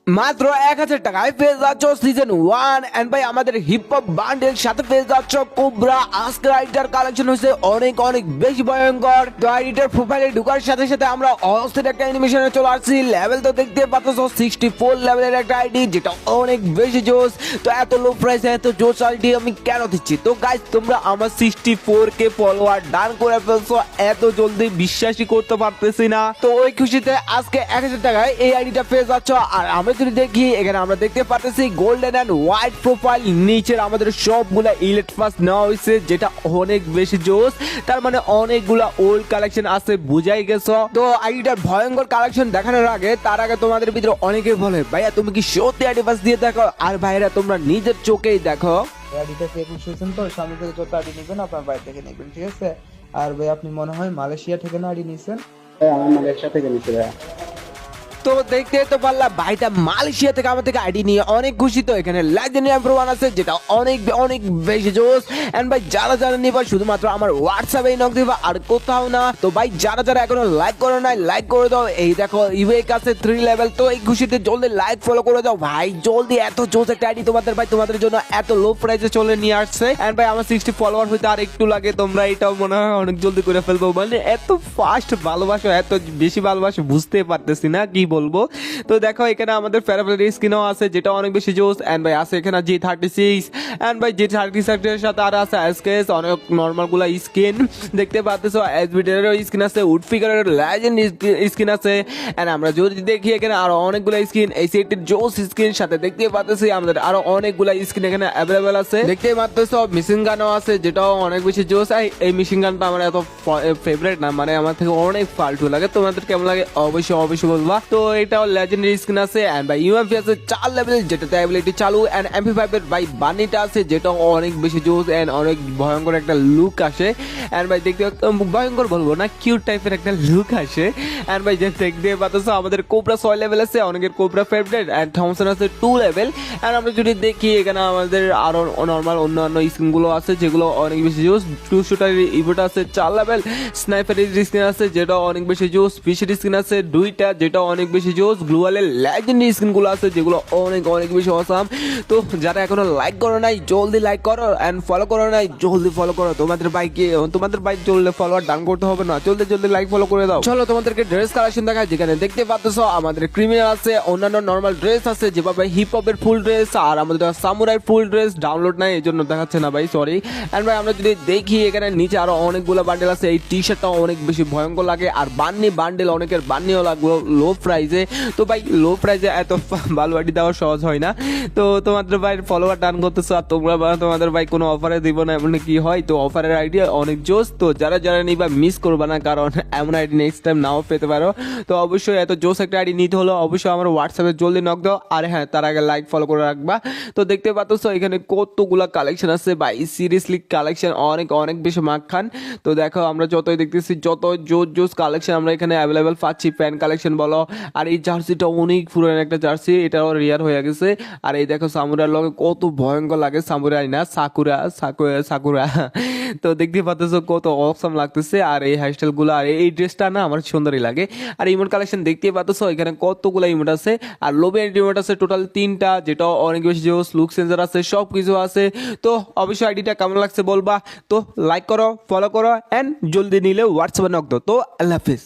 মাত্র 1000 টাকায় পেয়ে যাচ্ছ সিজন 1 এন্ড ভাই আমাদের হিপ হপ বান্ডেল সাথে পেয়ে যাচ্ছ কোবরা। আজকের আইডিটার কালেকশন হয়েছে অনেক অনেক বেশি ভয়ঙ্কর। তো আইডিটার প্রোফাইলে ঢোকার সাথে সাথে আমরা অস্থির একটা অ্যানিমেশনে চলে আসছি। লেভেল তো দেখতে পাচ্ছ 64 লেভেলের একটা আইডি, যেটা অনেক বেশি জোস। তো এত লো প্রাইসে এত জোস আইডি আমি কেন দিচ্ছি? তো গাইস তোমরা আমার 64K ফলোয়ার ডান করে ফেলছো, এত জলদি বিশ্বাসই করতে পারতেছি না। তো ওই খুশিতে আজকে 1000 টাকায় এই আইডিটা পেয়ে যাচ্ছ। আর আমরা যদি দেখি এখানে আমরা দেখতে পাচ্ছি গোল্ডেন এন্ড হোয়াইট প্রোফাইল, নিচের আমাদের সবগুলা ইলেট পাস নেওয়া হয়েছে, যেটা অনেক বেশি জোস। তার মানে অনেকগুলা ওল্ড কালেকশন আছে, বুঝাই গেছো। তো আইডিটার ভয়ঙ্কর কালেকশন দেখানোর আগে তার আগে তোমাদের ভিতরে অনেকে বলে ভাইয়া তুমি কি সত্যি আইডি পাস দিয়ে দেখো? আর ভাইরা তোমরা নিজের চোখেই দেখো। আইডিটা পেয়ে খুশি হয়েছেন তো? সামনে থেকে যত আইডি নেবেন আপনার বাড়ি থেকে নেবেন, ঠিক আছে? আর ভাই আপনি মনে হয় মালয়েশিয়া থেকে না আইডি নিয়েছেন? হ্যাঁ, আমি মালয়েশিয়া থেকে নিচ্ছি ভাইয়া। তো দেখতে তো পারলাম ভাইটা মালয়েশিয়া থেকে আমার থেকে আইডি নিয়ে অনেক খুশি। তো এখানে লেজেন্ডারি প্রমাণ আছে, যেটা অনেক অনেক বেশি জোস। এন্ড ভাই যারা যারা নিবা শুধুমাত্র আমার হোয়াটসঅ্যাপে নক দিবা, আর কোথাও না। তো ভাই যারা যারা এখনো লাইক করো নাই লাইক করে দাও। এই দেখো ইউএক আছে 3 লেভেল। তো এই খুশিতে জলদি লাইক ফলো করে দাও ভাই, জলদি। এত জোস একটা আইডি তোমাদের ভাই তোমাদের জন্য এত লো প্রাইসে চলে নিয়ে আসছে। এন্ড ভাই আমার 60 ফলোয়ার হইতে আর একটু লাগে, তোমরা এটাও মনে হয় অনেক জলদি করে ফেলবো। মানে এত ফাস্ট ভালোবাসো, এত বেশি ভালোবাসো, বুঝতে পারতেছি না কি বলবো। তো দেখো এখানে আমাদের ফেরাফেল স্কিনও আছে, যেটা অনেক বেশি জোস। এন্ড ভাই আছে এখানে G36। এন্ড ভাই G36 এর সাথে আর আছে এসকেএস, অনেক নরমাল গুলা স্কিন দেখতে পাচ্ছো। এসবিডের স্কিন আছে, উড ফিগারের লেজেন্ড স্কিন আছে। এন্ড আমরা যদি দেখি এখানে আরো অনেকগুলা স্কিন, এই সেটের জোস স্কিন সাথে দেখতে পাচ্ছি আমাদের আরো অনেকগুলা স্কিন এখানে অ্যাভেলেবেল আছে। দেখতে পাচ্ছো মেশিন গানও আছে, যেটাও অনেক বেশি জোস। এই মেশিন গানটা আমার এত ফেভারিট না, মানে আমার থেকে অনেক ফালতু লাগে। তোমাদের কেমন লাগে অবশ্যই অবশ্যই বলবা। তো এটাও লেজেন্ডারি স্কিন আছে। এন্ড ভাই ইউএমপি আছে 4 লেভেল, যেটাতে অ্যাবিলিটি চালু। এন্ড MP5 এর ভাই বানিটা আছে, যেটা অনেক বেশি জোস এন্ড অনেক ভয়ঙ্কর একটা লুক আসে। এন্ড ভাই দেখতে ভয়ঙ্কর বলবো না, কিউট টাইপের একটা লুক আসে। এন্ড ভাই যে দেখতে পাচ্ছ আমাদের কোবরা 6 লেভেল আছে, অনেকের কোবরা ফেভারিট। এন্ড থমসন আছে 2 লেভেল। এন্ড আমরা যদি দেখি এখানে আমাদের আরো নরমাল অন্যান্য স্কিন গুলো আছে, যেগুলো অনেক বেশি জোস। টু শুটার ইভোট আছে 4 লেভেল। স্নাইপারের স্কিন আছে, যেটা অনেক বেশি জোস। ফিশের স্কিন আছে 2টা, যেটা অনেক বেশি জোস। গ্লুয়ালের লেজেন্ডারি স্কিনগুলো আছে, যেগুলো অনেক অনেক বেশি অসাম। তো যারা এখনো লাইক করো নাই জলদি লাইক করো, এন্ড ফলো করো নাই জলদি ফলো করো। তোমাদের বাইক জলদি ফলোয়ার ডান করতে হবে না, জলদি জলদি লাইক ফলো করে দাও। চলো তোমাদেরকে ড্রেস কালেকশন দেখায়, যেখানে দেখতে পাচ্ছ আমাদের ক্রিমিনাল আছে, অন্যান্য নরমাল ড্রেস আছে, যেভাবে হিপ হপের ফুল ড্রেস। আর আমাদের সামুরাই ফুল ড্রেস ডাউনলোড নাই, এই জন্য দেখাচ্ছে না ভাই, সরি। এন্ড ভাই আমরা যদি দেখি এখানে নিচে আরো অনেকগুলো বান্ডেল আছে। এই টি শার্টটা অনেক বেশি ভয়ঙ্কর লাগে। আর বান্নি বান্ডেল অনেকের বান্নিও লাগলো লো প্রাইসে। তো ভাই লো প্রাইসে এত ভালো আইডি দেওয়া সহজ হয় না। তো তোমাদের ভাই ফলোয়ার টার্ন করতেছো, আর তোমরা তোমাদের ভাই কোনো অফারে দিব না, এমন কি হয়? তো অফারের আইডিয়া অনেক জোস। তো যারা যারা নিবা মিস করবা না, কারণ এমন আইডি নেক্সট টাইম নাও পেতে পারো। তো অবশ্যই এত জোস একটা আইডি নিতে হলো অবশ্যই আমার হোয়াটসঅ্যাপে জলদি নক দাও। আর হ্যাঁ, তার আগে লাইক ফলো করে রাখবা। তো দেখতে পাচ্ছ এখানে কতগুলা কালেকশন আছে ভাই, সিরিয়াসলি কালেকশন অনেক অনেক বেশি মাখান। তো দেখো আমরা যতই দেখতেছি যত জোস জোস কালেকশন আমরা এখানে অ্যাভেলেবেল পাচ্ছি। প্যান কালেকশন বলো, আর এই জার্সিটা অনেক পুরনো একটা জার্সি, এটাও রিয়ার হয়ে গেছে। আর এই দেখো সামুরার লগে কত ভয়ঙ্কর লাগে, সামুরাই না সাকুরা সাকুরা। তো দেখতে পাচ্ছ কত অসম লাগতেছে। আর এই হেয়ারস্টাইল গুলো আর এই ড্রেসটা না আমার সুন্দরই লাগে। আর ইমোট কালেকশন দেখতে পাচ্ছ এখানে কতগুলো ইমোট আছে। আর লোবে ইমোট আছে টোটাল 3টা, যেটা অনেক বেশি জোস। লুক সেন্সর আছে, সব কিছু আছে। তো অবশ্যই আইডিটা কেমন লাগছে বলবা। তো লাইক করো, ফলো করো, এন্ড জলদি নিলে হোয়াটসঅ্যাপে নক দাও। তো আল্লাহ হাফেজ।